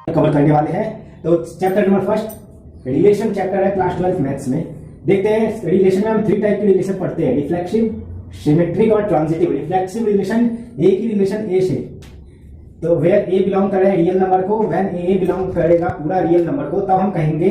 Cover करने वाले हैं। तो chapter number first relation chapter है क्लास 12 मैथ्स में। देखते हैं रिलेशन में हम 3 टाइप के रिलेशन पढ़ते हैं, रिफ्लेक्सिव, सिमेट्रिक और ट्रांजिटिव। रिफ्लेक्सिव रिलेशन एक ही रिलेशन ए से, तो वेयर ए बिलोंग करे रियल नंबर को, व्हेन ए बिलोंग करेगा पूरा रियल नंबर को, तब हम कहेंगे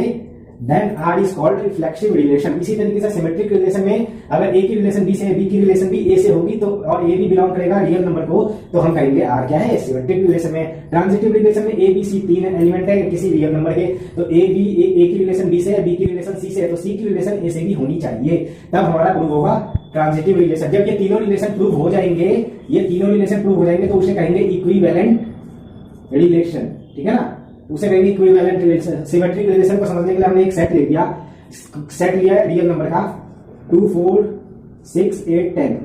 then R is called reflexive relation. इसी तरीके से सिमेट्रिक रिलेशन में अगर ए की रिलेशन बी से है, बी की रिलेशन भी ए से होगी तो और ए भी बिलोंग करेगा रियल नंबर को, तो हम कहेंगे आर क्या है, सिमेट्रिक रिलेशन में। ट्रांजिटिव रिलेशन में ए बी सी 3 एलिमेंट है किसी रियल नंबर के, तो ए की रिलेशन बी से है, बी की रिलेशन सी से है, तो सी की रिलेशन ए से भी होनी चाहिए, तब हमारा प्रूव होगा ट्रांजिटिव रिलेशन। जब ये तीनों रिलेशन प्रूव हो जाएंगे, ये तीनों रिलेशन प्रूव हो जाएंगे तो उसे कहेंगे इक्विवेलेंट रिलेशन, ठीक है ना, उसे कहेंगे इक्विवेलेंट रिलेशन। सिमेट्रिक रिलेशन को समझने के लिए हमने एक सेट ले लिया, सेट लिया है रियल नंबर का 2 4 6 8 10।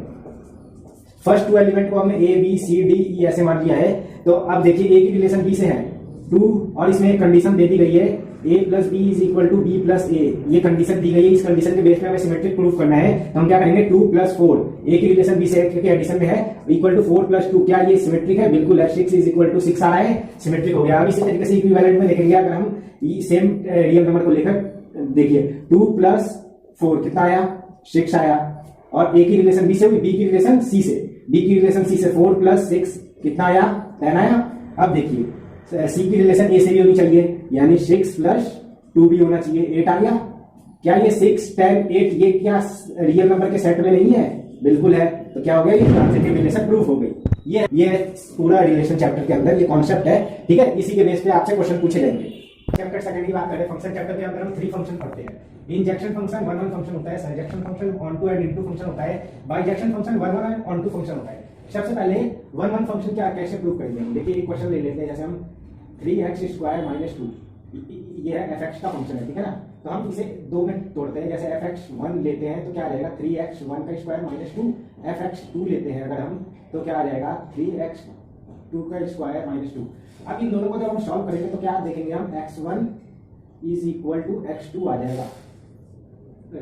फर्स्ट 2 एलिमेंट को हमने A B C D E ऐसे मान लिया है। तो अब देखिए ए की रिलेशन बी से है 2 और इसमें एक कंडीशन दे दी गई है a plus B is equal to B plus A, ये कंडीशन दी गई है। इस कंडीशन के बेस पे हमें सिमेट्रिक प्रूफ करना है, तो हम क्या करेंगे 2 प्लस 4, ए की रिलेशन बी से क्योंकि एडिशन में है, इक्वल टू 4 प्लस 2, क्या ये सिमेट्रिक है? बिल्कुल है। 6 इज इक्वल टू 6 आ रहा है, सिमेट्रिक हो गया। अब इसी तरीके से इक्विवेलेंट में देखेंगे, अगर हम सेम रियल नंबर को लेकर देखिए 2 प्लस 4 कितना आया? 6 आया। और ए की रिलेशन बी से हुई, बी की रिलेशन सी से, बी की रिलेशन सी से 4 प्लस 6 कितना आया? 10 आया। अब देखिए सी की रिलेशन ए से भी होनी चाहिए, यानी 6 प्लस 2 भी होना चाहिए, 8 आ गया। क्या ये 6 10 8 ये क्या रियल नंबर के सेट में नहीं है? बिल्कुल है। तो क्या हो गया? ये ट्रांजिटिव रिलेशन प्रूफ हो गई। ये पूरा रिलेशन चैप्टर के अंदर ये कॉन्सेप्ट है, ठीक है। इसी के बेस पे आपसे क्वेश्चन पूछे जाएंगे। चैप्टर सेकंड की बात करें, फंक्शन चैप्टर के अंदर हम 3 फंक्शन पढ़ते हैं। इंजेक्शन फंक्शन 1 1 फंक्शन होता है, surjection function onto and into function होता है, bijection function 1 1 and onto function होता है। सबसे पहले 1 1 फंक्शन क्या कैसे प्रूव करेंगे हम? देखिए एक क्वेश्चन ले लेते हैं, जैसे हम 3x² - 2 ये है fx का फंक्शन है, ठीक है ना। तो हम इसे 2 में तोड़ते हैं, जैसे fx1 लेते हैं तो क्या आ जाएगा 3x1² - 2, fx2 लेते हैं अगर हम तो क्या आ जाएगा 3x2² - 2। अब इन दोनों को जब हम सॉल्व करेंगे तो क्या देखेंगे हम, x1 is equal to x2 आ जाएगा,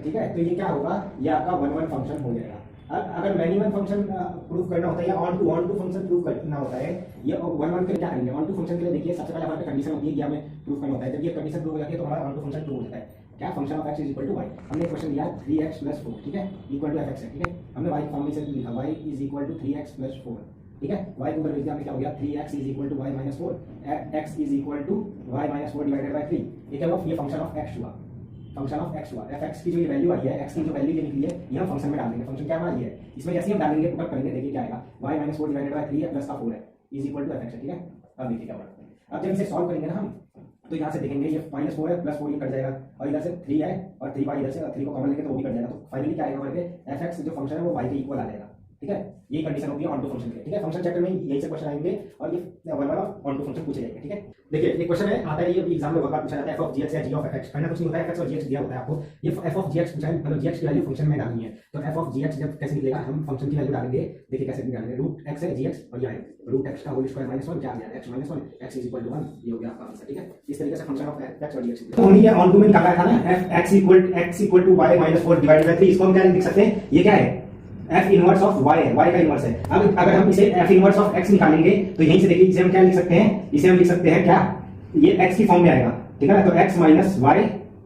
ठीक है। तो ये क्या होगा, ये आपका 1 1 फंक्शन हो जाएगा। अगर मैनी वन फंक्शन प्रूफ करना होता है या ऑन टू फंक्शन प्रूफ करना होता है, ये 1 1 के लिए क्या करेंगे? ऑन टू फंक्शन के लिए देखिए सबसे पहले हमारे कंडीशन होती है, ये हमें प्रूफ करना होता है। जब ये कंडीशन प्रूफ हो जाती है तो हमारा ऑन टू फंक्शन प्रूफ हो जाता है। क्या? Function of x is equal to y। हमने क्वेश्चन लिया 3x + 4, ठीक है, इक्वल टू fx है, ठीक है। हमने y फॉर्म में से लिखा y is equal to 3x + 4, ठीक है। y को ऊपर लिख दिया, हमने क्या हो गया 3x is equal to y - 4, x is equal to y - 4 divided by 3। ये क्या हुआ? ये फंक्शन ऑफ x हुआ, फंक्शन ऑफ x हुआ। fx की जो ये वैल्यू आई है, x की जो वैल्यू ये निकली है, ये हम फंक्शन में डाल देंगे। फंक्शन क्या हमारा ये है, इसमें जैसे हम डालेंगे पुट करेंगे, देखिए क्या आएगा, y - 4 डिवाइडेड बाय 3 है प्लस का 4 है इज इक्वल टू fx है, ठीक है। अब देखिए क्या होगा, अब जब इसे सॉल्व करेंगे ना हम, तो यहाँ से देखेंगे ये -4 है प्लस 4 ये कट जाएगा, और इधर से 3 है और 3 बाई इधर से 3 को कॉमन लेंगे तो वो भी कट जाएगा। तो फाइनली क्या आएगा हमारे पे, fx जो फंक्शन है वो y के इक्वल आ जाएगा, ठीक है। ये कंडीशन होगी ऑन टू फंक्शन के, ठीक है। फंक्शन चैप्टर में यही से क्वेश्चन आएंगे और ये ऑन टू फंक्शन पूछे जाएंगे, ठीक है। देखिए एक क्वेश्चन है आता है, ये एग्जाम में बहुत बार पूछा जाता है, f of gx या g of fx। करना कुछ नहीं होता है, fx और gx दिया होता है आपको, ये f of gx पूछा है, मतलब gx की वैल्यू फंक्शन में डालनी है। तो f of gx जब कैसे निकलेगा, हम फंक्शन की वैल्यू डालेंगे, देखिए कैसे निकालेंगे, √x है gx और ये है √x का होल स्क्वायर -1 क्या आ गया x - 1, x is equal to 1, ये हो गया आपका आंसर, ठीक है। इस तरीके से फंक्शन ऑफ fx और gx तो ये ऑन टू में निकाला था ना, x equal to y - 4 divided by 3। इसको हम क्या लिख सकते हैं, ये क्या है, f इनवर्स ऑफ y है, y का इनवर्स है। अब अगर हम इसे f इनवर्स ऑफ x निकालेंगे तो यहीं से देखिए इसे हम क्या लिख सकते हैं, इसे हम लिख सकते हैं क्या, ये x की फॉर्म में आएगा, ठीक है ना। तो x - y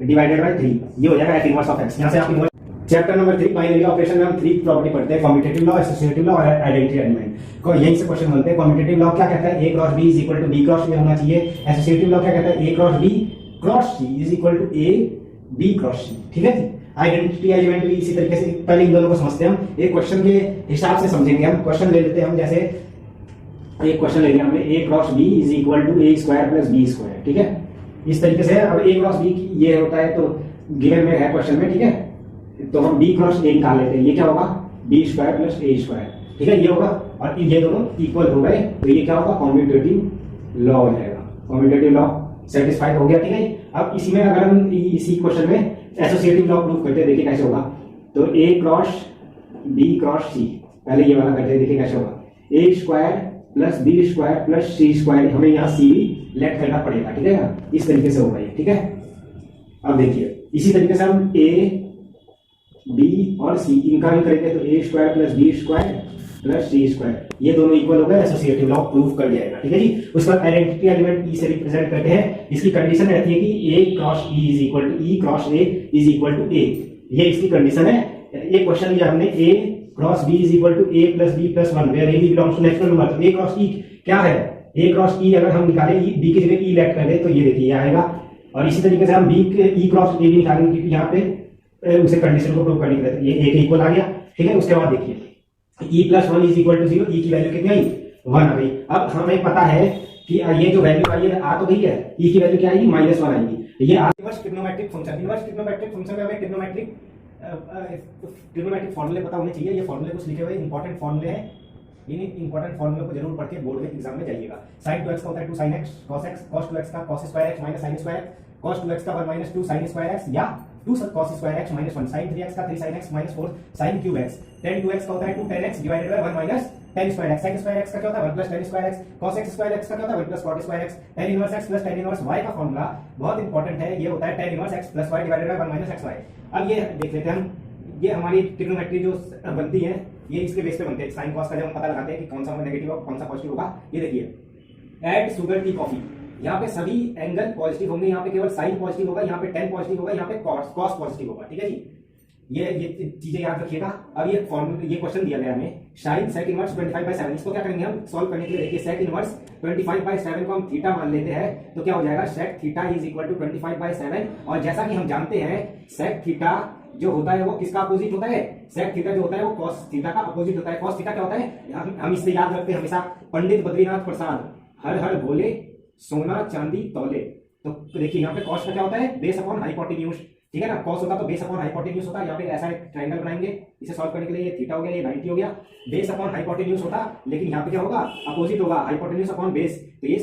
डिवाइडेड बाय 3 ये हो जाएगा f इनवर्स ऑफ x। यहां से आप inverse chapter number 3 binary operation में हम 3 प्रॉपर्टी पढ़ते हैं, कम्यूटेटिव लॉ, एसोसिएटिव लॉ और आइडेंटिटी एलिमेंट को। यहीं से क्वेश्चन बनते हैं। कम्यूटेटिव लॉ क्या कहता है, a cross b is equal to b cross a होना चाहिए। एसोसिएटिव लॉ क्या कहता है, a cross b cross c is equal to a b cross c, ठीक है जी। आइडेंटिटी एलिमेंट भी इसी तरीके से, पहले इन दोनों को समझते हैं हम, एक क्वेश्चन के हिसाब से समझेंगे हम। क्वेश्चन ले लेते हैं हम, जैसे एक क्वेश्चन ले लिया हमने, a cross b is equal to a square plus b square, ठीक है। इस तरीके से अब a क्रॉस b ये होता है, तो गिवन में है क्वेश्चन में, ठीक है। तो हम b क्रॉस a निकाल लेते हैं, ये क्या होगा b square plus a square, ठीक है, ये होगा। और ये दोनों इक्वल हो गए तो ये क्या होगा, कम्यूटेटिव लॉ हो जाएगा। कम्यूटेटिव लॉ सेटिस्फाइड हो गया, ठीक है। अब इसी में अगर हम इसी क्वेश्चन में एसोसिएटिव लॉ प्रूफ करते हैं, देखिए कैसे होगा। तो a cross b cross c, पहले ये वाला करते हैं, देखिए कैसे होगा, a square plus b square plus c square, हमें यहाँ c भी लेट करना पड़ेगा, ठीक है। इस तरीके से होगा ये, ठीक है। अब देखिए इसी तरीके से हम a b और c इनका भी करेंगे, तो a square plus b square plus C square, ये दोनों इक्वल हो गए, एसोसिएटिव लॉ प्रूव कर जाएगा। ठीक है जी। उसके बाद आइडेंटिटी एलिमेंट ई से रिप्रेजेंट करते हैं। इसकी कंडीशन रहती है कि A cross E is equal to E cross A is equal to A, ये इसकी कंडीशन है। एक क्वेश्चन लिया हमने, A cross B is equal to A plus B plus one, where A B belongs to natural number. तो A cross ई क्या है, ए cross ई अगर हम निकालें, बी की जगह ई लेट कर दे तो ये देखिए आएगा। और इसी तरीके से हम बी ई क्रॉस ए भी निकालेंगे, क्योंकि यहाँ पे उसे कंडीशन को प्रूव करने के लिए ये ए के इक्वल आ गया। ठीक है, उसके बाद देखिए E plus one is equal to zero, E की वैल्यू कितनी आई, 1 आ गई। अब हमें पता है कि ये जो वैल्यू आई है आ तो गई है, ई की वैल्यू क्या आएगी, -1 आएगी। ये inverse trigonometric function, inverse trigonometric function में हमें ट्रिग्नोमेट्रिक फॉर्मूले पता होने चाहिए। ये फॉर्मूले कुछ लिखे हुए इंपॉर्टेंट फॉर्मूले हैं, इन इंपॉर्टेंट फॉर्मूले को जरूर पढ़ के बोर्ड में एग्जाम में जाइएगा। sin 2x का होता है 2 sin x cos x, cos 2x का cos square x minus sin square, cos 2x का 1 - 2 sin स्क्वायर x, या 2 cos square x minus 1, sin 3x का 3 sin x minus 4 sin cube x, tan 2x का होता है 2 tan x divided bye 1 minus tan square x, sin square x का क्या होता है 1 plus tan square x, cos x square x का क्या होता है 1 plus cot square x, tan inverse x plus tan inverse y का फॉर्मूला बहुत इंपॉर्टेंट है, ये होता है tan inverse x plus y divided by 1 minus xy। अब ये देख लेते हैं हम, ये हमारी ट्रिग्नोमेट्री जो बनती है ये इसके बेस पे बनते हैं। साइन कॉस का जब हम पता लगाते हैं कि कौन सा नेगेटिव और कौन सा पॉजिटिव होगा, ये देखिए ऐड शुगर टी कॉफी, यहाँ पे सभी एंगल पॉजिटिव होंगे, यहाँ पे केवल साइन पॉजिटिव होगा, यहाँ पे tan पॉजिटिव होगा, यहाँ पे कॉस पॉजिटिव होगा। ठीक है जी, ये चीजें याद रखिएगा। अब ये फॉर्मूला, ये क्वेश्चन दिया गया हमें, साइन सेक इनवर्स 25/7, इसको क्या करेंगे हम सॉल्व करने के लिए, देखिए सेक इनवर्स 25/7 को हम थीटा मान लेते हैं, तो क्या हो जाएगा sec theta is equal to 25/7। और जैसा कि हम जानते हैं सेक थीटा जो होता है वो किसका अपोजिट होता है, सेक थीटा जो होता है वो कॉस थीटा का अपोजिट होता है। कॉस थीटा क्या होता है, हम इससे याद रखते हैं हमेशा, पंडित बद्रीनाथ प्रसाद हर हर बोले सोना चांदी तौले। तो देखिए यहाँ पे कॉस का क्या होता है, बेस अपॉन हाइपोटेन्यूज। ठीक है ना, कॉस होता तो बेस अपॉन हाइपोटेन्यूज होता, यहाँ पे ऐसा एक ट्रायंगल बनाएंगे, इसे सॉल्व करने के लिए ये थीटा हो गया, ये 90 हो गया, बेस अपॉन हाइपोटेन्यूज होता, लेकिन यहाँ पे क्या होगा अपोजिट होगा, हाइपोटेन्यूज अपॉन बेस, तो ये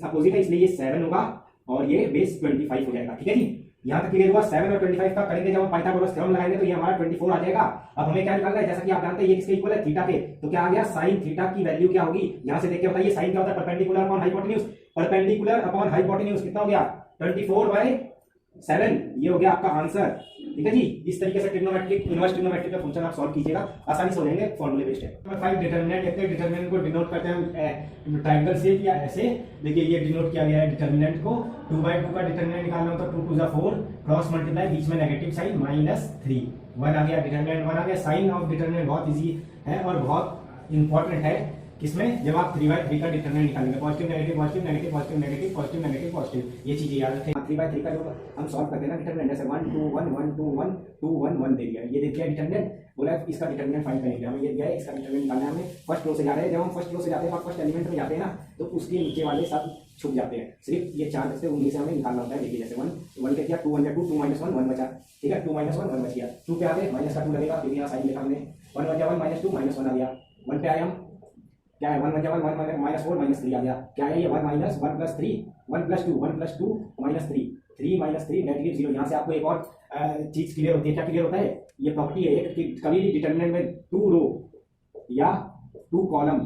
अपोजिट है इसलिए ये 7 होगा और ये बेस 25 हो जाएगा। ठीक है जी, यहाँ तक क्लियर हुआ। 7 और 25 का करेंगे जब हम पाइथागोरस थ्योरम लगाएंगे तो ये हमारा 24 आ जाएगा। अब हमें क्या निकालना है, जैसा कि आप जानते हैं ये किसके इक्वल है, थीटा के, तो क्या आ गया साइन थीटा की वैल्यू क्या होगी, यहाँ से देख के बताइए साइन क्या होता है, perpendicular upon hypotenuse, perpendicular upon hypotenuse कितना हो गया 24/7, ये हो गया आपका आंसर। ठीक है जी, इस तरीके से ट्रिग्नोमेट्रिक इनवर्स ट्रिग्नोमेट्रिक का फंक्शन आप सॉल्व कीजिएगा, आसानी से हो जाएंगे, फॉर्मूले बेस्ड है। नंबर 5 डिटरमिनेंट देखते हैं। डिटरमिनेंट को डिनोट करते हैं हम ट्रायंगल से या ऐसे, देखिए ये डिनोट किया गया है डिटरमिनेंट को, 2/2 का डिटरमिनेंट निकालना हो तो 2 2 4 क्रॉस मल्टीप्लाई, बीच में नेगेटिव साइन -3, 1 आ गया, डिटरमिनेंट 1 आ गया। साइन ऑफ डिटरमिनेंट बहुत इजी है और बहुत इंपॉर्टेंट है, किसमें, जब आप 3/3 का डिटरमिनेंट निकालेंगे, positive negative positive negative positive negative positive negative positive, ये चीजें याद रखें। 3/3 का जो हम सॉल्व करते हैं ना डिटरमिनेंट, जैसे 1 2 1 1 2 1 2 1 1 दे दिया, ये दे दिया डिटरमिनेंट, बोला इसका डिटरमिनेंट फाइंड करेंगे, हमें ये दिया है, इसका डिटरमिनेंट निकालना है हमें। फर्स्ट रो से जा रहे हैं, जब हम फर्स्ट रो से जाते हैं और फर्स्ट एलिमेंट में जाते हैं ना, तो उसके नीचे वाले सब छुप जाते हैं, सिर्फ ये 4 से उंगली से हमें निकालना होता है। देखिए जैसे 1 के किया, 2 1 2 2 -1 1 बचा, ठीक है, 2 - 1 1 बच गया, 2 पे आ गए, माइनस का 2 लगेगा, फिर यहाँ साइन लिखा हमने, 1 बचा 1 -2 -1 आ गया, 1 पे आए हम, क्या है 1 बचा 1 1 -4 -3 आ गया, क्या है ये 1 - 1 + 3 1 + 2 1 + 2 -3 3 - 3 -0। यहाँ से आपको एक और चीज क्लियर होती है, क्या क्लियर होता है, ये प्रॉपर्टी है कि कभी भी डिटरमिनेंट में 2 रो या 2 कॉलम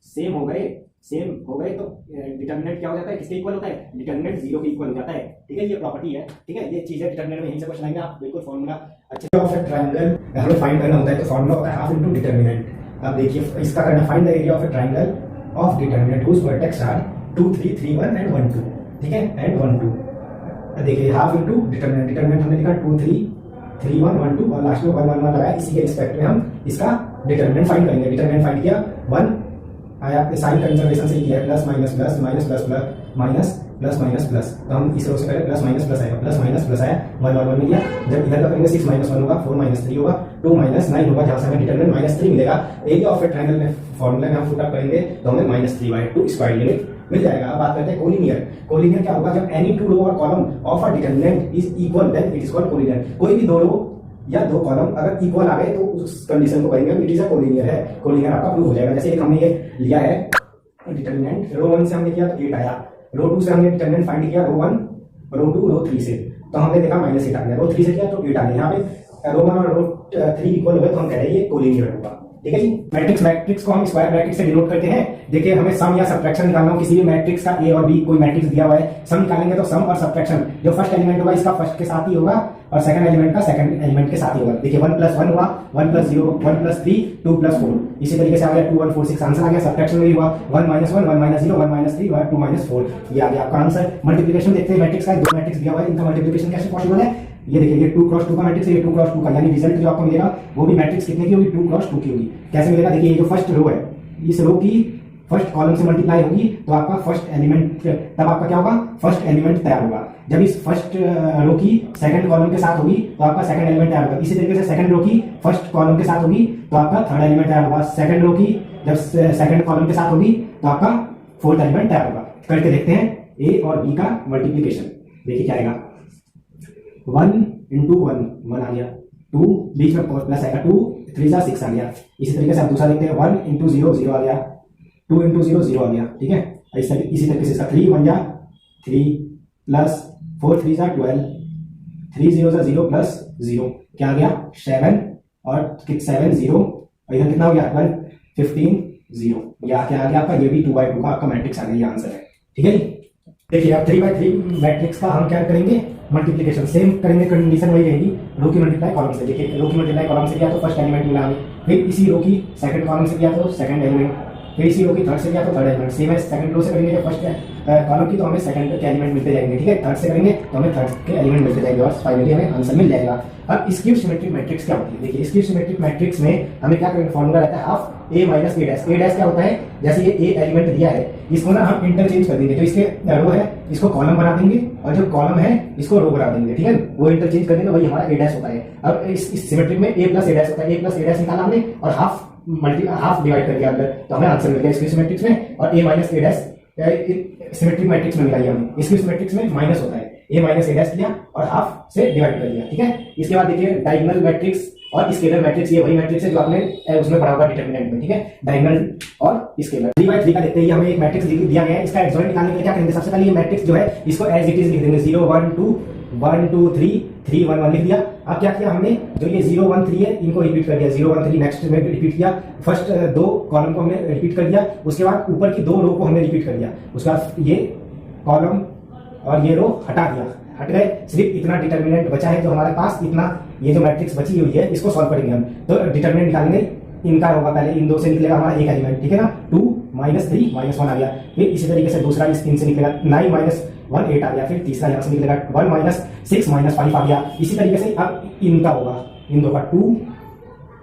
सेम हो गए तो डिटरमिनेंट क्या हो जाता है, किसके इक्वल होता है, डिटरमिनेंट 0 के इक्वल हो जाता है। ठीक है, ये प्रॉपर्टी है। ठीक है, ये चीज है डिटरमिनेंट में, यहीं से क्वेश्चन आएंगे, आप बिल्कुल फॉर्मूला अच्छे से ऑफ ए ट्रायंगल हमें फाइंड करना होता है, तो फॉर्मूला होता है हाफ इनटू डिटरमिनेंट। अब देखिए इसका करना, find the area of a triangle of determinant whose vertex are 2 3 3 1 and 1 2, ठीक है, एंड 1 2। देखिए हाफ इनटू डिटरमिनेंट, डिटरमिनेंट हमने लिखा 2 3 3 1 1 2 और लास्ट में 1 1 1 लगाया, इसी के रिस्पेक्ट में हम इसका डिटरमिनेंट फाइंड करेंगे। डिटरमिनेंट फाइंड किया, 1 आया, साइन कंजर्वेशन से किया, plus minus plus minus plus plus minus plus minus plus, तो हम इस रो से पहले प्लस माइनस प्लस आएगा, प्लस माइनस प्लस आया, 1 1 1 मिल गया। जब इधर का करेंगे 6 - 1 होगा, 4 - 3 होगा, 2 - 9 होगा, जहां से हमें डिटरमिनेंट -3 मिलेगा। एरिया ऑफ ए ट्रायंगल में फॉर्मूला में हम पुट अप करेंगे तो हमें -3/2 स्क्वायर यूनिट मिल जाएगा। अब बात करते हैं कोलिनियर। कोलिनियर क्या होगा, जब एनी 2 रो और column of a determinant is equal then it is called collinear. कोई भी 2 रो या 2 कॉलम अगर इक्वल आ गए तो उस कंडीशन को कहेंगे इट इज अ कोलिनियर है, कोलिनियर आपका प्रूव हो जाएगा। जैसे एक हमने ये लिया है डिटरमिनेंट, रो 1 से हमने किया तो 8 आया, रो 2 से हमने डिटरमिनेंट फाइंड किया, रो 1 रो 2 रो 3 से, तो हमने देखा -8 आ गया, रो 3 से किया तो 8 आ गया। यहाँ पे रो 1 और रो 3 इक्वल हो गए तो हम कह रहे हैं ये कोलिनियर होगा। ठीक है जी, मैट्रिक्स को हम स्क्वायर ब्रैकेट से डिनोट करते हैं। देखिए हमें सम या सब्ट्रैक्शन निकालना हो किसी भी मैट्रिक्स का, ए और बी कोई मैट्रिक्स दिया हुआ है, सम निकालेंगे तो सम और सब्ट्रैक्शन जो फर्स्ट एलिमेंट होगा इसका फर्स्ट के साथ ही होगा और सेकंड एलिमेंट का सेकंड एलिमेंट के साथ ही होगा। देखिए 1 + 1 हुआ, 1 + 0 1 + 3 2 + 4, इसी तरीके से आ गया 2 1 4 6 आंसर आ गया। सब्ट्रैक्शन में भी हुआ 1 - 1 1 - 0 1 - 3 2 - 4, ये आ गया आपका आंसर। मल्टीप्लिकेशन देखते हैं मैट्रिक्स का, दो मैट्रिक्स दिया हुआ है, इनका मल्टीप्लिकेशन कैसे पॉसिबल है, ये देखिए ये 2 × 2 का मैट्रिक्स है, ये 2 × 2 का, यानी रिजल्ट जो आपको मिलेगा वो भी मैट्रिक्स कितने की होगी, 2 × 2 की होगी। कैसे मिलेगा, देखिए ये जो फर्स्ट रो है, इस रो की फर्स्ट कॉलम से मल्टीप्लाई होगी तो आपका फर्स्ट एलिमेंट, तब आपका क्या होगा, फर्स्ट एलिमेंट तैयार होगा। जब इस फर्स्ट रो की सेकंड कॉलम के साथ होगी तो आपका सेकंड एलिमेंट तैयार होगा। इसी तरीके से सेकंड रो की फर्स्ट कॉलम के साथ होगी तो आपका थर्ड एलिमेंट तैयार होगा। सेकंड रो की जब सेकंड कॉलम के साथ होगी तो आपका फोर्थ एलिमेंट तैयार होगा। करके देखते हैं ए और बी का मल्टीप्लीकेशन। देखिए क्या आएगा, 1 × 1 1 आ गया, 2 बीच में प्लस आएगा, 2 3 × 6 आ गया। इसी तरीके से आप दूसरा देखते हैं, 1 × 0 0 आ गया, 2 × 0 0 आ गया, ठीक है। इसी तरीके से इसका 3 1 जा 3 प्लस 4 3 × 12 3 0 × 0 प्लस 0 क्या आ गया 7 और 7 0 और इधर कितना हो गया 12 15 0, या क्या आ गया आपका, ये भी 2/2 का आपका मैट्रिक्स आ गया, ये आंसर है, ठीक है। देखिए अब 3/3 मैट्रिक्स का हम क्या करेंगे, मल्टीप्लिकेशन सेम करेंगे, कंडीशन वही रहेगी, रो की मल्टीप्लाई कॉलम से। देखिए रो की मल्टीप्लाई कॉलम से किया तो फर्स्ट एलिमेंट मिला हमें, फिर इसी रो की सेकंड कॉलम से किया तो सेकंड एलिमेंट, फिर इसी रो की थर्ड से किया तो थर्ड एलिमेंट। सेम है, सेकंड रो से करेंगे तो फर्स्ट कॉलम की तो हमें सेकंड के एलिमेंट मिलते जाएंगे, ठीक है। थर्ड से करेंगे तो हमें थर्ड के एलिमेंट मिलते जाएंगे और फाइनली हमें आंसर मिल जाएगा। अब स्क्यू सिमेट्रिक मैट्रिक्स क्या होती है, देखिए स्क्यू सिमेट्रिक मैट्रिक्स में हमें क्या करेंगे, फॉर्मूला रहता है हाफ a - a'। a' क्या होता है, जैसे ये a एलिमेंट दिया है इसको ना हम इंटरचेंज कर देंगे, जो इसके रो है इसको कॉलम बना देंगे और जो कॉलम है इसको रो बना देंगे, ठीक है। वो इंटरचेंज कर देंगे, वही हमारा a' होता है। अब इस सिमेट्रिक में a + a' होता है, a + a' निकाला हमने और हाफ डिवाइड कर दिया अंदर, तो हमें आंसर मिल गया स्क्यू सिमेट्रिक्स में। और a - a' सिमेट्रिक मैट्रिक्स में मिला हमें, स्क्यू सिमेट्रिक्स में माइनस होता है, a - a' किया और हाफ से डिवाइड कर दिया, ठीक है। इसके बाद देखिए डायगोनल मैट्रिक्स और स्केलर मैट्रिक्स, ये वही मैट्रिक्स है जो आपने उसमें पढ़ा होगा डिटरमिनेंट में, ठीक है। डायगोनल और स्केलर 3/3 का देखते हैं, हमें एक मैट्रिक्स दिया गया है, इसका एडजॉइंट निकालने के लिए क्या करेंगे, सबसे पहले ये मैट्रिक्स जो है इसको एज इट इज लिख देंगे, 0 1 2 1 2 3 3 1 1 लिख दिया। अब क्या किया हमने, जो ये 0 1 3 है इनको रिपीट कर दिया, 0 1 3 नेक्स्ट में रिपीट किया, फर्स्ट दो कॉलम को हमने रिपीट कर दिया, उसके बाद ऊपर की दो रो को हमने रिपीट कर दिया, उसके बाद ये कॉलम और ये रो हटा दिया, हट गए, सिर्फ इतना डिटरमिनेंट बचा है जो हमारे पास, इतना ये जो मैट्रिक्स बची हुई है इसको सॉल्व करेंगे हम। तो डिटरमिनेंट निकालेंगे, इनका होगा पहले, इन दो से निकलेगा हमारा एक एलिमेंट, ठीक है ना, 2 - 3 - 1 आ गया। फिर इसी तरीके से दूसरा इस 3 से निकलेगा 9 - 1 8 आ गया। फिर तीसरा यहाँ से निकलेगा 1 - 6 - 5 आ गया। इसी तरीके से अब इनका होगा, इन दो का 2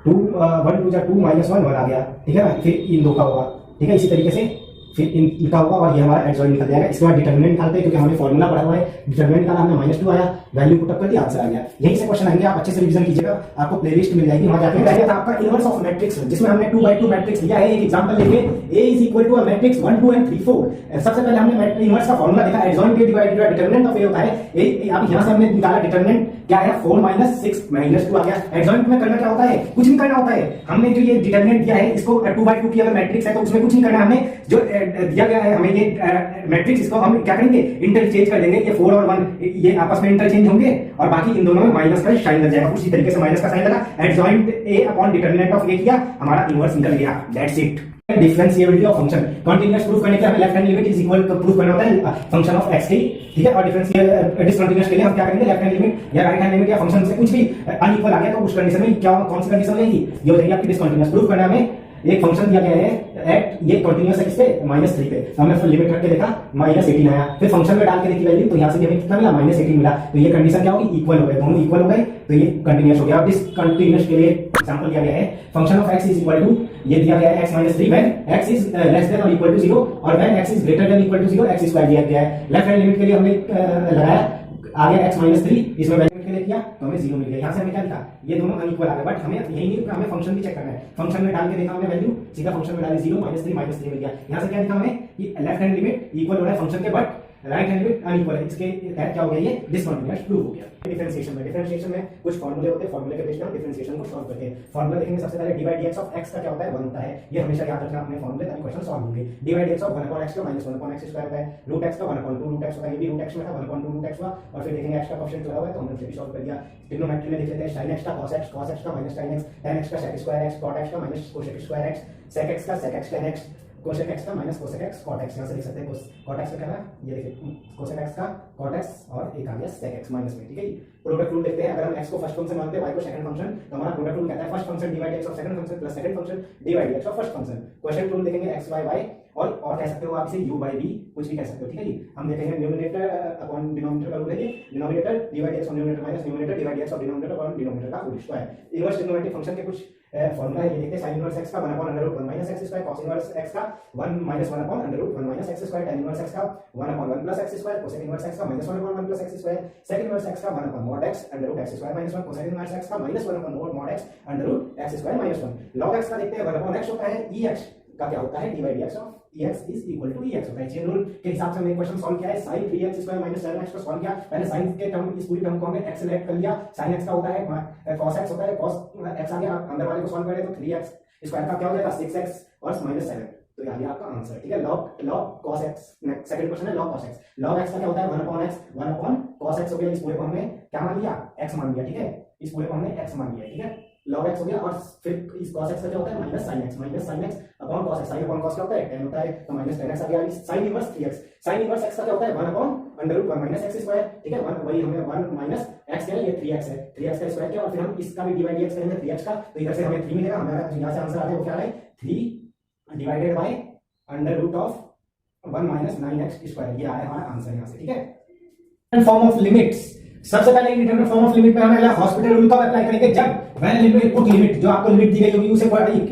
1 2 2 - 1 1 आ गया, ठीक है ना। फिर इन दो का होगा, ठीक है, इसी तरीके से फिर इनका होगा और ये हमारा एडजॉइंट निकल जाएगा। इसके बाद डिटरमिनेंट निकालते हैं, क्योंकि हमने फॉर्मूला पढ़ा हुआ है, डिटरमिनेंट निकाला हमने -2 आया, वैल्यू पुट अप कर दिया, आंसर आ गया। यहीं से क्वेश्चन आएंगे, आप अच्छे से रिवीजन कीजिएगा, आपको प्लेलिस्ट मिल जाएगी, वहां जाके रहेगा आपका इनवर्स ऑफ मैट्रिक्स, जिसमें हमने 2/2 मैट्रिक्स लिया है। एक एग्जांपल लेंगे, A = a मैट्रिक्स 1 2 3 4। सबसे पहले हमने इनवर्स का फॉर्मूला देखा, adjoint A divided by determinant of A होता है। अब यहां से हमने निकाला डिटरमिनेंट क्या है, 4 - 6 - 2 आ गया। एडजॉइंट में करना क्या होता है, कुछ नहीं करना होता है, हमने जो ये डिटरमिनेंट दिया है इसको 2/2 की अगर मैट्रिक्स है तो उसमें कुछ नहीं करना है, हमने जो दिया गया है हमें ये मैट्रिक्स, इसको हम क्या करेंगे, इंटरचेंज कर देंगे। ये 4 और 1 ये आपस में इंटरचेंज होंगे और बाकी इन दोनों में माइनस का साइन लग जाएगा। उसी तरीके से माइनस का साइन लगा, adjoint A upon determinant of A किया, हमारा इनवर्स निकल गया, that's it. Differentiability of function, continuous proof करने के लिए हमें left hand limit is equal proof करना होता है फंक्शन ऑफ x की, ठीक है। और डिसकंटीन्यूअस के लिए हम क्या करेंगे, लेफ्ट हैंड लिमिट या राइट हैंड लिमिट या फंक्शन से कुछ भी अनइक्वल आ गया तो उस कंडीशन में क्या, कौन सी कंडीशन रहेगी, ये हो जाएगी आपकी डिसकंटीन्यूअस। प्रूफ करना हमें एक फंक्शन दिया गया है एट, ये कंटीन्यूअस है किस पे, -3 पे, तो हमने लिमिट रख के देखा -18 आया, फिर फंक्शन में डाल के देखी वैल्यू, तो यहाँ से हमें कितना मिला, -18 मिला, तो ये कंडीशन क्या होगी, इक्वल हो गए, दोनों इक्वल हो गए, तो ये कंटीन्यूअस हो गया। अब डिसकंटीन्यूअस के लिए एग्जांपल दिया गया है, function of x is equal to, ये दिया गया है x - 3 when x is less than और इक्वल टू 0 और when x is greater than equal to 0 x² दिया गया है। लेफ्ट हैंड लिमिट के लिए हमने लगाया, आ गया x - 3, इसमें वैल्यू के लिए किया तो हमें 0 मिल गया। यहाँ से हमें क्या लिखा, ये दोनों अनइक्वल आ गए, बट हमें यही नहीं, हमें फंक्शन भी चेक करना है। फंक्शन में डाल के देखा हमने वैल्यू, सीधा फंक्शन में डाली 0 - 3 मिल गया। यहाँ से क्या लिखा हमें कि लेफ्ट हैंड लिमिट इक्वल हो रहा है फंक्शन के, but right hand limit unequal है, इसके तहत क्या हो गया, ये डिसकंटीन्यूअस प्रूव हो गया। डिफरेंशिएशन में कुछ फॉर्मूले होते हैं, फॉर्मूले के बेस पे हम डिफरेंशिएशन को सॉल्व करते हैं। फॉर्मूला देखेंगे सबसे पहले, ddx ऑफ x का क्या होता है, 1 होता है, ये हमेशा याद रखना अपने फॉर्मूले, ताकि क्वेश्चन सॉल्व होंगे। ddx ऑफ 1/x का -1/x² होता है, √x का 1/2 √x होता है, ये भी √x में था, 1/2 √x हुआ, और फिर देखेंगे x का कोएफिशिएंट लगा हुआ है तो हमने उसे भी सॉल्व कर दिया। ट्रिग्नोमेट्री में देख लेते हैं, sin x का cos x का -sin x, tan x का sec² x, cot x का -cosec²x, sec x का sec x tan x, cosec X का minus cosec X cot X, यहाँ से लिख सकते हैं कॉट एक्स का क्या है, ये देखिए कोसेक एक्स का कॉट एक्स और एक आ गया सेक एक्स माइनस में, ठीक है। प्रोडक्ट रूल देखते हैं, अगर हम एक्स को फर्स्ट फंक्शन मानते हैं, वाई को सेकंड फंक्शन, तो हमारा प्रोडक्ट रूल कहता है first function divide X of second function plus second function divide X of first function. Question rule देखेंगे एक्स वाई वाई और कह सकते हो आप इसे u बाई बी, कुछ भी कह सकते हो, ठीक है जी। हम देखेंगे न्यूमरेटर अपॉन डिनोमिनेटर का रूल है, denominator divide X on numerator minus numerator divide X of denominator upon denominator का whole square. Inverse trigonometric function के कुछ फॉर्मूला है, ये देखते हैं sin इनवर्स x का 1 upon under root 1 minus x square, cos inverse x का 1 minus 1 upon under root 1 minus x square, tan inverse x का 1 upon 1 plus x square, cosec inverse x का minus 1 upon 1 plus x square, sec inverse x का 1 upon mod x under root x square minus 1, cosec inverse x का minus 1 upon mod x under root x square minus 1। log x का देखते हैं 1 upon x होता है, ex का क्या होता है D by D X of ex is equal to ex होता है। चेन रूल के हिसाब से हमने क्वेश्चन सॉल्व किया है, sin 3x square minus 7x को सॉल्व किया, पहले sin के टर्म इस पूरी टर्म को हमने x से लेट कर लिया, sin x का होता है cos x होता है, cos x आ गया, अंदर वाले को सॉल्व करें तो 3x स्क्वायर का क्या हो जाएगा 6x और माइनस 7, तो ये आ गया आपका आंसर, ठीक है। log cos x, second question है log cos x, log x का क्या होता है 1 upon x, 1 upon cos x हो गया, इस पूरे को हमने क्या मान लिया x मान लिया, ठीक है, इस पूरे को हमने x मान लिया, ठीक है, log x हो गया। और फिर इस cos x का क्या होता है minus sin x upon cos x, sin upon cos क्या होता है tan होता है, तो माइनस tan x आ गया। sin inverse 3x, sin inverse x का क्या होता है 1 upon under root 1 minus x square, ठीक है, 1 वही हमने 1 माइनस x क्या है, ये 3x है, 3x का स्क्वायर किया और फिर हम इसका भी डिवाइड dx करेंगे 3x का, तो इधर से हमें 3 मिलेगा, हमारा यहां से आंसर आ गया वो क्या है 3 divided by under root of 1 minus 9x square, ये आया हमारा आंसर यहां से, ठीक है। फॉर्म ऑफ लिमिट्स, सबसे पहले इंडिटरमिनेट फॉर्म ऑफ लिमिट पे हमें हॉस्पिटल रूल का अप्लाई करेंगे, जब व्हेन लिमिट पुट लिमिट, जो आपको लिमिट दी गई होगी उसे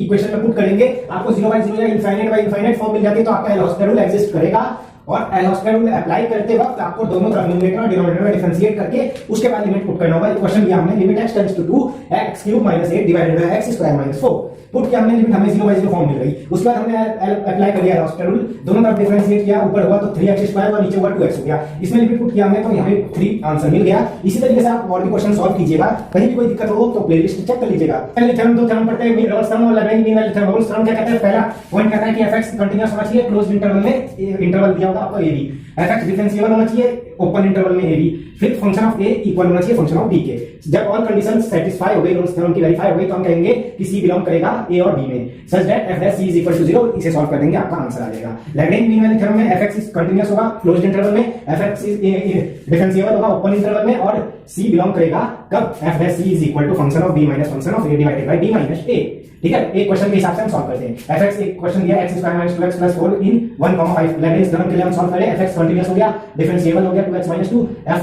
इक्वेशन में पुट करेंगे, आपको 0/0 या इनफाइनाइट फॉर्म मिल जाती है, तो आपका एल हॉस्पिटल रूल एग्जिस्ट करेगा। और एल हॉस्पिटल रूल अप्लाई करते वक्त आपको दोनों तरफ न्यूमरेटर और डिनोमिनेटर में डिफरेंशिएट करके उसके बाद लिमिट पुट करना होगा। क्वेश्चन दिया हमने limit x tends to 2 x cube minus 8 divided by x square minus 4, put किया हमने लिमिट, हमें 0/0 फॉर्म मिल गई, उसके बाद हमने अप्लाई कर लिया हॉस्पिटल रूल, दोनों तरफ डिफरेंशिएट किया, ऊपर हुआ तो 3x स्क्वायर और नीचे हुआ 2x हो गया, इसमें लिमिट पुट किया हमने तो हमें 3 आंसर मिल गया। इसी तरीके से आप और भी क्वेश्चन सॉल्व कीजिएगा, कहीं भी कोई दिक्कत हो तो प्लेलिस्ट चेक कर लीजिएगा। पहले थ्योरम दो थ्योरम पढ़ते हैं, मीन रोल्स थ्योरम और Lagrange mean value theorem. Rolle's theorem क्या कहता है, पहला पॉइंट कहता है कि fx कंटीन्यूअस होना चाहिए, क्लोज्ड इंटरवल में इंटरवल दिया होगा आपको a b, fx डिफरेंशिएबल होना चाहिए ओपन इंटरवल में a b, फिर फंक्शन ऑफ a इक्वल होना चाहिए फंक्शन ऑफ b के। जब ऑल कंडीशंस सेटिस्फाई हो गई, रोल्स थ्योरम की वेरीफाई हो गई, तो हम कहेंगे कि c बिलोंग करेगा a और b में, such that f dash c is equal to 0, इसे सॉल्व कर देंगे, आपका आंसर आ जाएगा। लैग्रेंज मीन वैल्यू थ्योरम में fx इज कंटीन्यूअस होगा क्लोज्ड इंटरवल में, fx इज डिफरेंशिएबल होगा ओपन इंटरवल में, और c बिलोंग करेगा कब f dash c is equal to function of b minus function of a divided by b minus a, ठीक है। एक क्वेश्चन के हिसाब से हम सॉल्व करते हैं। fx एक क्वेश्चन दिया x square minus 2x plus 4 इन 1,5, लैग्रेंज थ्योरम के लिए हम सॉल्व करें, fx कंटीन्यूअस हो गया, डिफरेंशिएबल हो गया 2x माइनस 2, f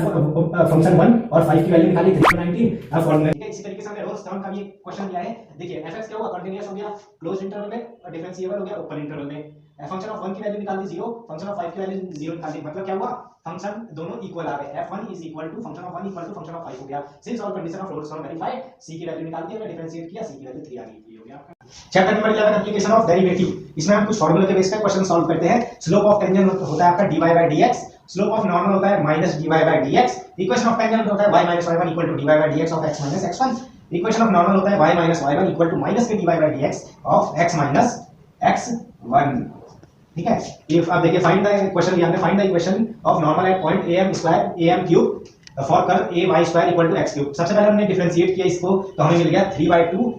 फंक्शन 1 और 5 की वैल्यू निकाली 319, अब फॉर्मूला, ठीक है। इसी तरीके से हमने रोल्स थ्योरम का भी एक क्वेश्चन दिया है, देखिए fx क्या होगा कंटीन्यूअस हो गया क्लोज्ड इंटरवल में और डिफरेंशिएबल हो गया ओपन इंटरवल में, फंक्शन ऑफ 1 की वैल्यू निकाल दी 0, फंक्शन ऑफ 5 की वैल्यू 0 निकाल दी, मतलब क्या हुआ फंक्शन दोनों इक्वल आ गए, f1 is equal to function of 1 equal to function of 5 हो गया। Since all condition of Rolle's theorem verified, c की वैल्यू निकाल दी, हमने डिफरेंशिएट किया, c की वैल्यू 3 आ गई, ये हो गया आपका chapter number 11 application of derivative. इसमें हम कुछ फार्मूला के बेस पे क्वेश्चन सॉल्व करते हैं। स्लोप ऑफ टेंजेंट होता है आपका dy by dx, slope of normal होता है minus dy by dx, equation of tangent होता है y minus y1 equal to dy by dx of x minus x1, equation of normal होता है y minus y1 equal to minus के dy by dx of x minus x1, ठीक है। ये आप देखिए फाइंड द क्वेश्चन दिया हमने, find the equation of normal at point am square am cube for curve ay square equal to x cube. सबसे पहले हमने डिफरेंशिएट किया इसको, तो हमें मिल गया 3/2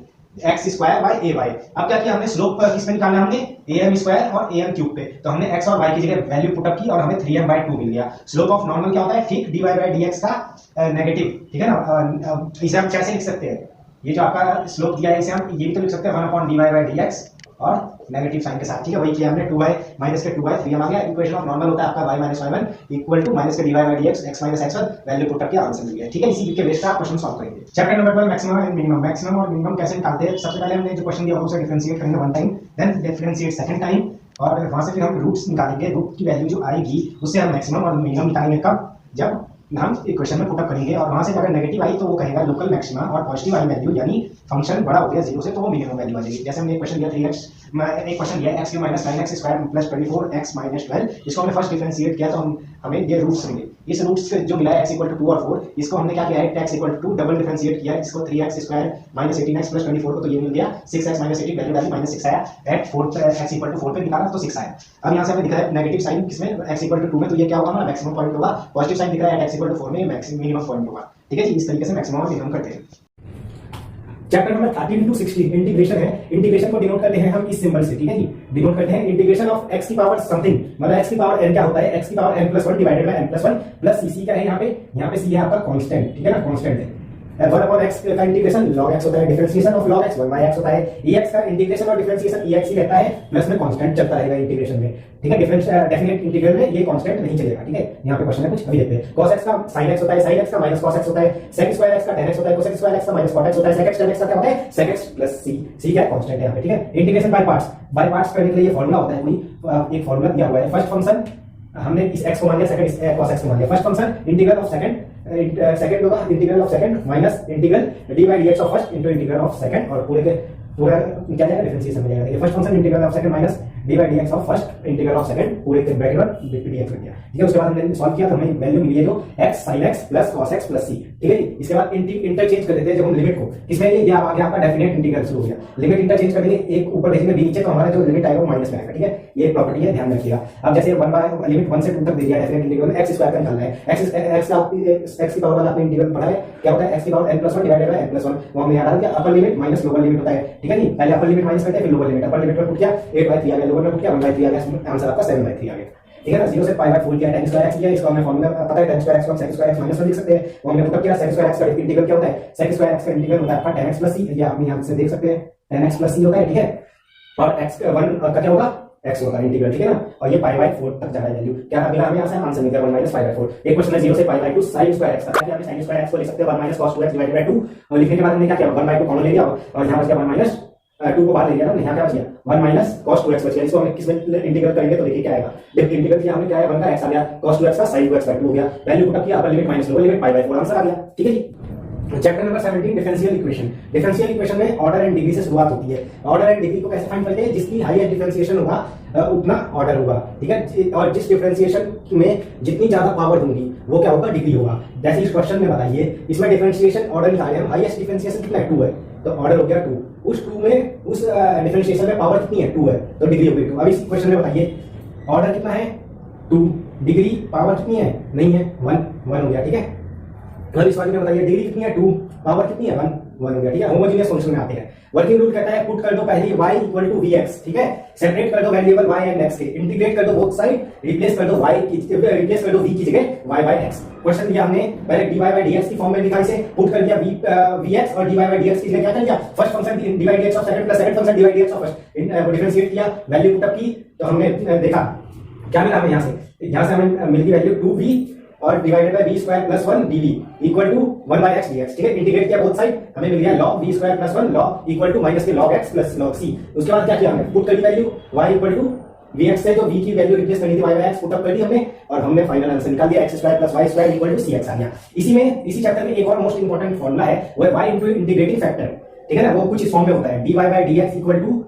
x स्क्वायर बाय ay। अब क्या किया हमने, स्लोप किस पे निकालना है हमने, am स्क्वायर और am क्यूब पे, तो हमने x और y की जगह वैल्यू पुट अप की और हमें 3m/2 मिल गया। स्लोप ऑफ नॉर्मल क्या होता है, ठीक dy by dx का नेगेटिव, ठीक है ना। इसे हम कैसे लिख सकते हैं, ये जो आपका स्लोप दिया है इसे हम ये भी तो लिख सकते हैं 1/dy by dx और नेगेटिव साइन के साथ, ठीक है। वही किया हमने 2 माइनस के 2/3 आ गया। इक्वेशन ऑफ नॉर्मल होता है आपका y minus y1 equal to minus के dy by dx x minus x1, value put करके आंसर मिल गया, ठीक है। इसी के बेस पे आप क्वेश्चन सॉल्व करेंगे। Chapter number 12 maximum and minimum. Maximum और मिनिमम कैसे निकालते हैं, सबसे पहले हमने जो क्वेश्चन दिया उसे डिफरेंशिएट करेंगे one time, then differentiate second time, और वहां से फिर हम रूट्स निकालेंगे, रूट की वैल्यू जो आएगी उससे हम मैक्सिमम और मिनिमम निकालेंगे कब, जब हम इक्वेशन में पुट अप करेंगे, और वहां से अगर नेगेटिव आई तो वो कहेगा लोकल मैक्सिमा, और पॉजिटिव आई वैल्यू यानी फंक्शन बड़ा हो गया 0 से तो वो मिनिमम वैल्यू आ जाएगी। जैसे हमने एक क्वेश्चन दिया 3x, एक क्वेश्चन दिया x cube minus 9x square plus 24x minus 12, इसको हमने फर्स्ट डिफरेंशिएट किया तो हमें ये रूट्स मिले। इस रूट्स जो मिला है x इक्वल टू 2 और 4, इसको हमने क्या किया है x equal to 2 double differentiate किया, इसको 3x square minus 18x plus 24 को, तो ये मिल गया 6x माइनस 18, वैल्यू डाली माइनस 6 आया, एट 4 x इक्वल टू 4 पे निकाला तो 6 आया। अब यहाँ से हमें दिख रहा है नेगेटिव साइन किसमें, x इक्वल टू 2 में, तो ये क्या होगा हमारा मैक्सिमम पॉइंट होगा। पॉजिटिव साइन दिख रहा है x इक्वल टू 4 में, मैक्सिमम मिनिमम पॉइंट होगा, ठीक है जी। इस तरीके से मैक्सिमम और मिनिमम करते हैं। चैप्टर नंबर 13 टू 16 इंटीग्रेशन है। इंटीग्रेशन को डिनोट करते हैं हम इस सिंबल से, ठीक है जी। डिनोट करते हैं इंटीग्रेशन ऑफ x की पावर समथिंग, मतलब x की पावर n क्या होता है, x की power n+1 divided by n+1 plus c क्या है यहाँ पे c है आपका कांस्टेंट, ठीक है ना, कांस्टेंट है। 1/x का इंटीग्रेशन log x होता है, differentiation of log x 1/x होता है, ex का इंटीग्रेशन और डिफरेंशिएशन ex ही रहता है, प्लस में कांस्टेंट चलता रहेगा इंटीग्रेशन में, ठीक है। डेफिनेट इंटीग्रल में ये कांस्टेंट नहीं चलेगा, ठीक है। यहाँ पे क्वेश्चन है कुछ, अभी देखते हैं। cos x का sin x होता है, sin x का माइनस cos x होता है, sec स्क्वायर x का tan x होता है, cosec स्क्वायर x का माइनस cot x होता है, sec x tan x का क्या होता है, sec x प्लस c क्या है, कांस्टेंट है यहाँ पे, ठीक है। इंटीग्रेशन बाय पार्ट्स करने के लिए ये फार्मूला होता है, कोई एक फार्मूला दिया हुआ है। फर्स्ट फंक्शन हमने इस x को मान लिया, सेकंड cos x को मान लिया। First function integral of second होगा integral of second minus integral D by D X of first into integral of second, और पूरा क्या जाएगा, डिफरेंशिएशन में जाएगा। ये first function integral of second minus D by D X of first integral of second पूरे के bracket में dx कर दिया, ठीक है। उसके बाद हमने सॉल्व किया तो हमें वैल्यू मिली है जो x sin x plus cos x plus c, ठीक है। इसके बाद इंटरचेंज कर देते हैं जब हम लिमिट को, इसमें ये आ गया आपका डेफिनेट इंटीग्रल शुरू हो गया। लिमिट इंटरचेंज कर देंगे, एक ऊपर देखेंगे बी नीचे, तो हमारा जो लिमिट आएगा वो माइनस में आएगा, ठीक है। ये एक प्रॉपर्टी है, ध्यान रखिएगा। अब जैसे लिमिट 1 से 2 तक दे दिया डेफिनेट इंटीग्रल में, x स्क्वायर का निकालना है, x की पावर वाला आपने इंटीग्रल पढ़ा है, क्या होता है x की power n+1 divided by n+1, वो हमने याद रखा। अपर लिमिट माइनस लोअर लिमिट होता है, ठीक है जी। पहले अपर लिमिट माइनस करते हैं, फिर लोअर लिमिट। अपर लिमिट में पुट किया 8/3 आ गया, लोअर में पुट किया 1/3 आ गया, आंसर आपका 7/3 आ गया, ठीक है ना। 0 से π/4 किया, tan स्क्वायर x किया, इसका हमें फार्मूला पता है, tan स्क्वायर x को sec स्क्वायर x माइनस 1 लिख सकते हैं, वो हमने पुट किया। sec स्क्वायर x का इंटीग्रल क्या होता है, sec स्क्वायर x का इंटीग्रल होता है आपका tan x प्लस c, ये आप यहां से देख सकते हैं, tan x प्लस c होता है, ठीक है। और x 1 का क्या होगा, x होगा इंटीग्रल, ठीक है ना। और ये π/4 तक जा रहा है वैल्यू, क्या मिला हमें यहाँ से आंसर मिल गया 1 - π/4। एक क्वेश्चन है 0 से π/2 sin स्क्वायर x का, हम sin स्क्वायर x को लिख सकते हैं 1 - cos 2x डिवाइडेड बाय 2, और लिखने के बाद हमने क्या किया, 1/2 कॉमन ले लिया, और यहाँ बच गया 1 - 2 को बाहर ले लिया ना, यहाँ क्या बच गया 1 - cos 2x बच गया। इसको हम किसमें इंटीग्रेट करेंगे तो देखिए क्या आएगा, जब इंटीग्रेट किया हमने क्या आया, 1 का x आ गया, cos 2x का sin 2x 2 हो गया, वैल्यू पुट अप किया, upper limit minus lower limit π/4, answer आ गया, ठीक है जी। Chapter number 17 differential equation. Differential equation में ऑर्डर एंड डिग्री से शुरुआत होती है। ऑर्डर एंड डिग्री को कैसे फाइंड करते हैं, जिसकी हाईएस्ट डिफरेंशिएशन होगा उतना ऑर्डर होगा, ठीक है। और जिस डिफरेंशिएशन में जितनी ज्यादा पावर होगी वो क्या होगा, डिग्री होगा। जैसे इस क्वेश्चन में बताइए, इसमें डिफरेंशिएशन ऑर्डर निकाले हम, हाईएस्ट डिफरेंशिएशन कितना है, 2 है, तो ऑर्डर हो गया 2। उस 2 में उस डिफरेंशिएशन में पावर कितनी है, 2 है, तो डिग्री हो गई 2। अब इस क्वेश्चन में बताइए ऑर्डर कितना है, 2, डिग्री पावर कितनी है, नहीं है, 1 हो गया, ठीक है। और इस वाले में बताइए डिग्री कितनी है, 2, पावर कितनी है, 1 हो गया, ठीक है। होमोजेनियस सॉल्यूशन में आते हैं। वर्किंग रूल कहता है पुट कर दो पहले y = vx, ठीक है। सेपरेट कर दो वेरिएबल y एंड x के, इंटीग्रेट कर दो बोथ साइड, रिप्लेस कर दो v की जगह y/x। क्वेश्चन दिया हमने, पहले dy/dx की फॉर्म में लिखा, इसे पुट कर दिया vx और dy/dx की जगह क्या कर दिया, first function dy/dx of second plus second function dy/dx of first, differentiate किया, वैल्यू पुट अप की, तो हमने देखा क्या मिला हमें, यहां से हमें मिल गई वैल्यू 2v और divided by v square plus 1 dv equal to 1/x dx, ठीक है। इंटीग्रेट किया बोथ साइड, हमें मिल गया log v square plus 1 log equal to minus के log x plus log c। उसके बाद क्या किया हमने, पुट कर दी value y equal to vx से जो v की वैल्यू रिप्लेस करनी थी y/x पुट अप कर दी हमने, और हमने फाइनल आंसर निकाल दिया x square plus y square equal to cx आ गया। इसी चैप्टर में एक और मोस्ट इंपोर्टेंट फॉर्मूला है, वो है y इनटू इंटीग्रेटिंग फैक्टर, ठीक है ना। वो कुछ इस फॉर्म में होता है, dy/dx equal to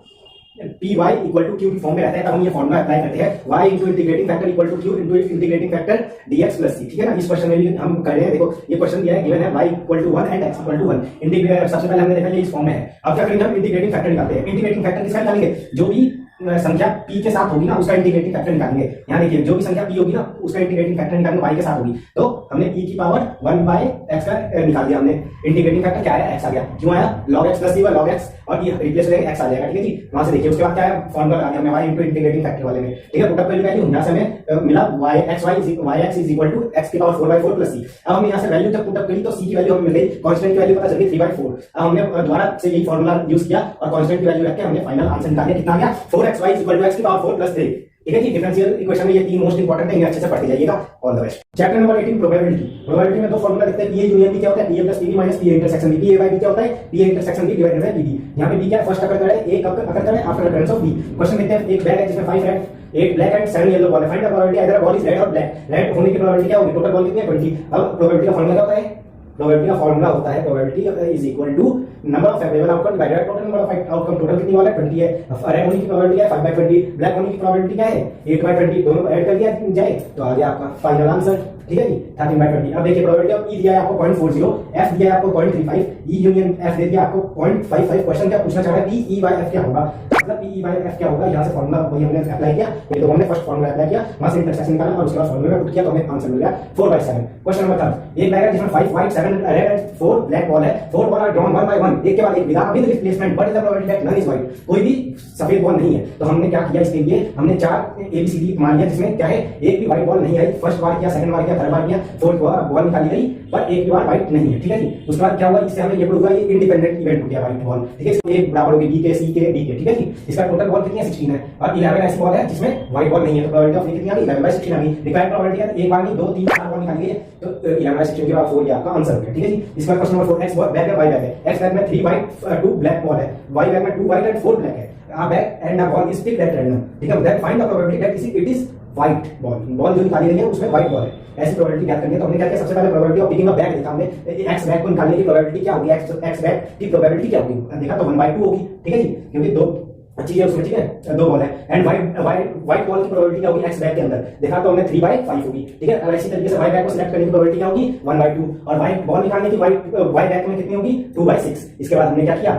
py equal to q की फॉर्म में रहता है, तब हम ये फॉर्मूला अप्लाई करते हैं, y into integrating factor equal to q into integrating factor dx plus c, ठीक है ना। इस क्वेश्चन में भी हम कर रहे हैं, देखो ये क्वेश्चन दिया है, गिवन है y equal to 1 and x equal to 1। Integrate सबसे पहले हमने देखा ये इस फॉर्म में है। अब क्या करेंगे, हम इंटीग्रेटिंग फैक्टर निकालते हैं। इंटीग्रेटिंग फैक्टर किसका निकालेंगे, जो भी संख्या p के साथ होगी ना उसका इंटीग्रेटिंग फैक्टर निकालेंगे। यहाँ देखिए जो भी संख्या p होगी ना उसका इंटीग्रेटिंग फैक्टर निकालेंगे, y के साथ होगी, तो हमने e की पावर 1/x का निकाल दिया हमने। इंटीग्रेटिंग फैक्टर क्या है, x आ गया, क्यों आया, log x plus c log x, और ये रिप्लेस हो जाएगा x आ जाएगा, ठीक है जी। वहां से देखिए उसके बाद क्या है, फॉर्मूला आ गया हमें y इनटू इंटीग्रेटिंग फैक्टर वाले में, ठीक है। पुट अप वैल्यू यहाँ से हमें मिला yx is equal to x की पावर 4/4 प्लस c। अब हम यहाँ से वैल्यू जब पुट अप करी तो c की वैल्यू हमें मिल गई, कांस्टेंट की वैल्यू पता चल गई 3/4। अब हमने दोबारा से यही फॉर्मूला यूज किया और कांस्टेंट की वैल्यू रख के हमने फाइनल आंसर निकाल दिया, कितना आ गया, 4xy is equal to x की पावर 4 प्लस 3, ठीक है जी। डिफरेंशियल इक्वेशन में ये तीन मोस्ट इंपोर्टेंट है, इन्हें अच्छे से पढ़ते जाइएगा। All the best. Chapter number 18 probability. Probability में दो फॉर्मूला देखते हैं, पी यूनियन बी क्या होता है, P plus P minus P intersection B. P by B क्या होता है, P intersection B divided by P. यहाँ पे बी क्या है, फर्स्ट अकर है, एक अकर है after occurrence of B. Question देखते हैं, एक बैग है जिसमें 5 red 8 black and 7 yellow ball है, find the probability either ball is red और ब्लैक। रेड होने की प्रोबेबिलिटी क्या होगी, टोटल बॉल कितनी है 20। अब प्रोबेबिलिटी का फॉर्मूला क्या होता है, प्रोबेबिलिटी का फॉर्मूला होता है, probability is equal to number of favourable outcome divided by total number of outcome. Total कितनी वाला है 20 है। रेड होने की प्रोबेबिलिटी है 5/20, ब्लैक होने की प्रोबेबिलिटी क्या है 8/20, दोनों को ऐड कर दिया जाए तो आ गया आपका फाइनल आंसर, ठीक है जी, 13/20। अब देखिए प्रोबेबिलिटी ऑफ ई दिया है आपको 0.40, एफ दिया है आपको 0.35, ई यूनियन एफ दे दिया आपको 0.55 क्वेश्चन क्या पूछना चाह रहा है पी ई बाय एफ क्या होगा, मतलब पी ई बाय एफ क्या होगा, यहाँ से फॉर्मूला वही हमने अप्लाई किया, ये तो हमने फर्स्ट फॉर्मूला अप्लाई किया, वहां से इंटरसेक्शन निकाला और उसके बाद फॉर्मूला में पुट किया तो हमें आंसर मिल गया 4/7। क्वेश्चन नंबर 3, एक बैग है जिसमें 5 white 7 red and 4 black ball है, 4 बॉल आर ड्रॉन 1 by 1 एक के बाद एक without replacement, but is the probability that none is white, कोई भी सफेद बॉल नहीं है। तो हमने क्या किया इसके लिए, हमने 4 ABCD मान लिया जिसमें क्या है एक भी व्हाइट बॉल नहीं आई, फर्स्ट बार किया, सेकंड बार किया, थर्ड बार किया, फोर्थ बॉल निकाली गई पर एक भी बार व्हाइट नहीं है, ठीक है जी। उसके बाद क्या हुआ, इससे हमें ये प्रूव हुआ ये इंडिपेंडेंट इवेंट हो गया व्हाइट बॉल, ठीक है, ए बराबर होगी बी के, सी के, डी के, ठीक है जी। इसका टोटल बॉल कितनी है 16 है और 11 ऐसी बॉल है जिसमें व्हाइट बॉल नहीं है, तो प्रोबेबिलिटी ऑफ कितनी आ गई 11/16 आ गई। रिक्वायर्ड प्रोबेबिलिटी है एक बार नहीं 2 3 4 बॉल निकाली है तो 11/16 के बाद 4 ये आपका आंसर हो गया, ठीक है जी। इसका क्वेश्चन नंबर 4, एक्स बैग है, वाई बैग है, एक्स बैग में 3 व्हाइट 2 ब्लैक बॉल है, वाई बैग में 2 व्हाइट एंड 4 ब्लैक है, a bag and a ball is picked at random, ठीक है, then find the probability that it is white ball, ball जो निकाली गई है उसमें व्हाइट बॉल है, ऐसी प्रोबेबिलिटी ज्ञात करनी है। तो हमने क्या किया, सबसे पहले probability of picking a bag देखा हमने, एक्स बैग को निकालने की प्रोबेबिलिटी क्या होगी, एक्स बैग की प्रोबेबिलिटी क्या होगी देखा तो 1/2 होगी, ठीक है जी, क्योंकि दो चीज है उसमें, ठीक है, 2 बॉल है एंड व्हाइट बॉल की प्रोबेबिलिटी क्या होगी एक्स बैग के अंदर देखा तो हमने 3/5 होगी, ठीक है। और इसी तरीके से वाई बैग को सिलेक्ट करने की प्रोबेबिलिटी क्या होगी 1/2 और व्हाइट बॉल निकालने की वाई बैग में कितनी होगी 2/6। इसके बाद हमने क्या किया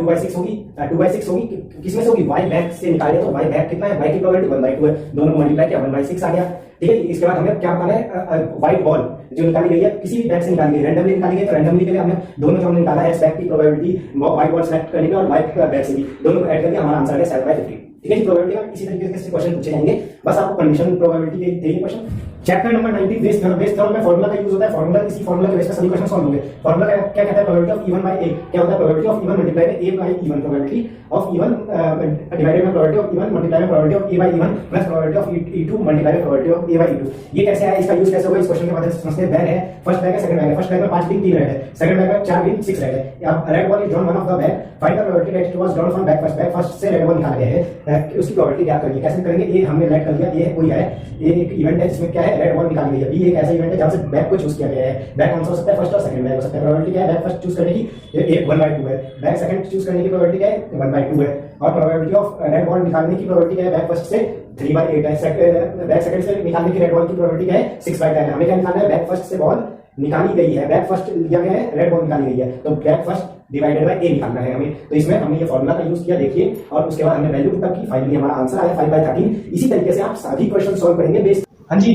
2/6 होगी, 2/6 होगी किसमें से होगी वाई बैग से निकाले तो वाई बैग कितना है, वाई की प्रोबेबिलिटी 1/2 है, दोनों को मल्टीप्लाई किया 1/6 आ गया, ठीक है। इसके बाद हमें क्या बताना है, व्हाइट बॉल जो निकाली गई है किसी भी बैग से निकाली गई, रैंडमली निकाली गई, तो रैंडमली के लिए हमने दोनों जो हमने निकाला है एक्स बैग की प्रोबेबिलिटी व्हाइट बॉल सेलेक्ट करने की और व्हाइट बैग से भी दोनों को ऐड करके हमारा आंसर है 7/50, ठीक है। प्रोबेबिलिटी में इसी तरीके से क्वेश्चन पूछे जाएंगे, बस आपको कंडीशन प्रोबेबिलिटी के देंगे question. Chapter number 19 Bayes theorem में फार्मूला का यूज होता है, फार्मूला इसी फार्मूला के बेस पे सभी क्वेश्चन सॉल्व होंगे। फार्मूला क्या कहता है, probability of E one by A क्या होता है, probability of E one multiply by A by E one, probability of E one divided by probability of E one multiply by probability of A by E one plus probability of e2 multiply by probability of A by e2। ये कैसे है, इसका use कैसे होगा, इस question के बाद समझते हैं। बैग है, फर्स्ट बैग है, सेकंड बैग है, फर्स्ट बैग में 5 ग्रीन 3 रेड है, सेकंड बैग में 4 ग्रीन 6 रेड है। अब red ball is drawn one of the bag, find the probability that it was drawn from bag first, bag first से red ball निकाला गया है, उसकी प्रोबेबिलिटी क्या करेंगे, कैसे करेंगे, ये हमने लेट कर लिया, ये कोई है, ये एक इवेंट है जिसमें क्या है रेड बॉल निकाली गई है, बी एक ऐसा इवेंट है जहां से बैग को चूज किया गया है, बैग कौन सा हो सकता है फर्स्ट और सेकंड बैग हो सकता है, प्रोबेबिलिटी क्या है बैग फर्स्ट चूज करने की ये 1/2 है, बैग सेकंड चूज करने की प्रोबेबिलिटी क्या है 1/2 है और प्रोबेबिलिटी ऑफ रेड बॉल निकालने की प्रोबेबिलिटी क्या है बैग फर्स्ट से 3/8 है, बैग सेकंड से निकालने की रेड बॉल की प्रोबेबिलिटी क्या है 6/10 है। हमें क्या निकालना है, बैग फर्स्ट से बॉल निकाली गई है, बैग फर्स्ट लिया गया है, रेड बॉल निकाली गई है, तो बैग फर्स्ट डिवाइडेड बाय ए निकालना है हमें। तो इसमें हमने ये फॉर्मूला का यूज किया, देखिए, और उसके बाद हमने वैल्यू पुट की, फाइनली हमारा आंसर आया 5/13। इसी तरीके से आप सभी क्वेश्चन सॉल्व करेंगे बेस्ड। हाँ जी,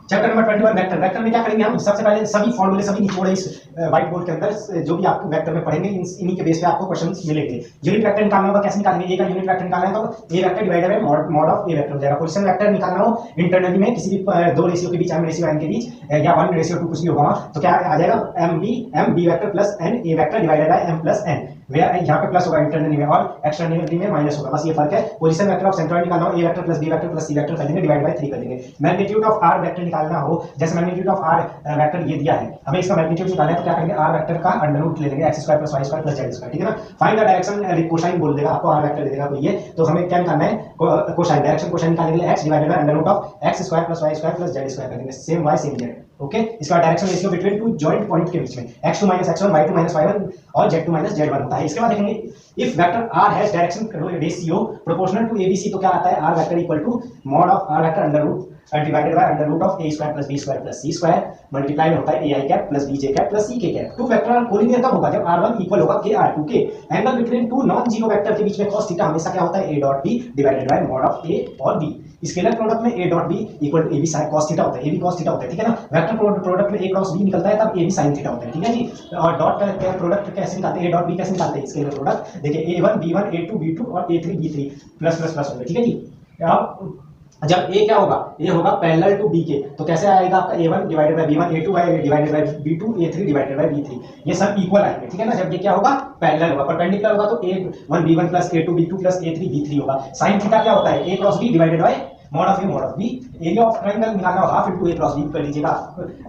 चैप्टर नंबर 21 वेक्टर। वेक्टर में क्या करेंगे हम, सबसे पहले सभी फॉर्मूले सभी निचोड़े इस व्हाइट बोर्ड के अंदर जो भी आपको वेक्टर में पढ़ेंगे इन्हीं के बेस पे आपको क्वेश्चंस मिलेंगे। यूनिट वेक्टर निकालना होगा, कैसे निकालेंगे, ए का यूनिट वेक्टर निकालना है तो A vector divided by mod of A vector हो जाएगा। पोजीशन वेक्टर निकालना हो इंटरनली में किसी भी दो रेशियो के बीच, m रेशियो n के बीच या 1:2 कुछ भी होगा तो क्या आ जाएगा m b vector plus n a vector divided bye m plus n, यहाँ पे प्लस होगा इंटरनली में और एक्सटर्नली में माइनस होगा, बस ये फर्क है। पोजीशन वेक्टर ऑफ सेंट्रॉइड निकालना हो, A vector plus B vector plus C vector कर देंगे डिवाइड बाय 3 कर देंगे। मैग्नीट्यूड ऑफ आर वेक्टर निकालना हो, जैसे मैग्नीट्यूड ऑफ आर वेक्टर ये दिया है, हमें इसका मैग्नीट्यूड निकालना है तो क्या करेंगे आर वेक्टर का अंडर रूट ले लेंगे x² + y² + z², ठीक है ना। फाइंड द डायरेक्शन कोसाइन बोल देगा आपको, आर वेक्टर दे देगा तो ये, तो हमें क्या निकालना है कोसाइन, डायरेक्शन कोसाइन निकालने के लिए x divided by under root of x² + y² + z² कर देंगे, same y same z, okay. इसका direction ratio between two joint point के बीच में x2 - x1 y2 - y1 और z2 - z1 होता है। इसके बाद देखेंगे if vector r has direction ratio proportional to abc तो क्या आता है, r vector equal to mod of r vector under root divided by under root of a² + b² + c² multiply में होता है ai cap plus bj cap plus ck cap. Two vector collinear कब होगा, जब r1 इक्वल होगा k r2 के। Angle between two non zero vector के बीच में cos थीटा हमेशा क्या होता है a dot b divided by mod of a और b। स्केलर प्रोडक्ट में a dot b equal to ab sin cos theta होता है, ab cos थीटा होता है, ठीक है ना। वेक्टर प्रोडक्ट में a क्रॉस b निकलता है तब ab sin थीटा होता है, ठीक है जी। और डॉट का प्रोडक्ट कैसे निकालते हैं, a डॉट b कैसे निकालते हैं, स्केलर प्रोडक्ट देखिए a1 b1 a2 b2 और a3 b3 plus plus plus होगा, ठीक है जी। अब जब a क्या होगा, a होगा पैरेलल टू b के, तो कैसे आएगा आपका a1 divided by b1 a2 divided by b2 a3 divided by b3, ये सब इक्वल आएंगे, ठीक है ना। जब ये क्या होगा पैरेलल होगा, परपेंडिकुलर होगा तो a1 b1 plus a2 b2 plus a3 b3 होगा। sin थीटा क्या होता है a cross b divided by mod of a mod of b। Area of triangle निकालना हो half into a cross b कर लीजिएगा,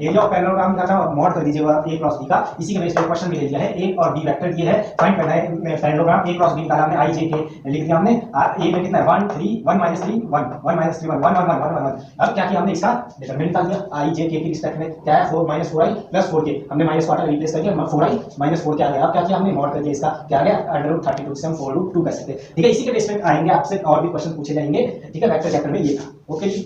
एरिया ऑफ पैरेललोग्राम निकालना हो मॉड कर दीजिएगा a क्रॉस b का। इसी के बेस पे क्वेश्चन भी ले लिया है, a और b वेक्टर दिए है, फाइंड करना है पैरेललोग्राम a क्रॉस b निकाला हमने i j के लिख दिया हमने, a में कितना है 1 3 1 - 3 1 1 - 3 1 1 1 1 1 1। अब क्या किया हमने, इसका डिटरमिनेंट निकाल दिया, i j k की रिस्पेक्ट में क्या है 4 - 4i + 4k, हमने माइनस क्वार्टर रिप्लेस कर दिया 4i - 4 क्या आ गया। अब क्या किया हमने मॉड कर दिया, इसका क्या आ गया √32 से हम 4√2 कर सकते हैं, ठीक है। इसी के बेस में आएंगे आपसे और भी क्वेश्चन पूछे जाएंगे, ठीक है। वेक्टर चैप्टर में ये था, ओके जी।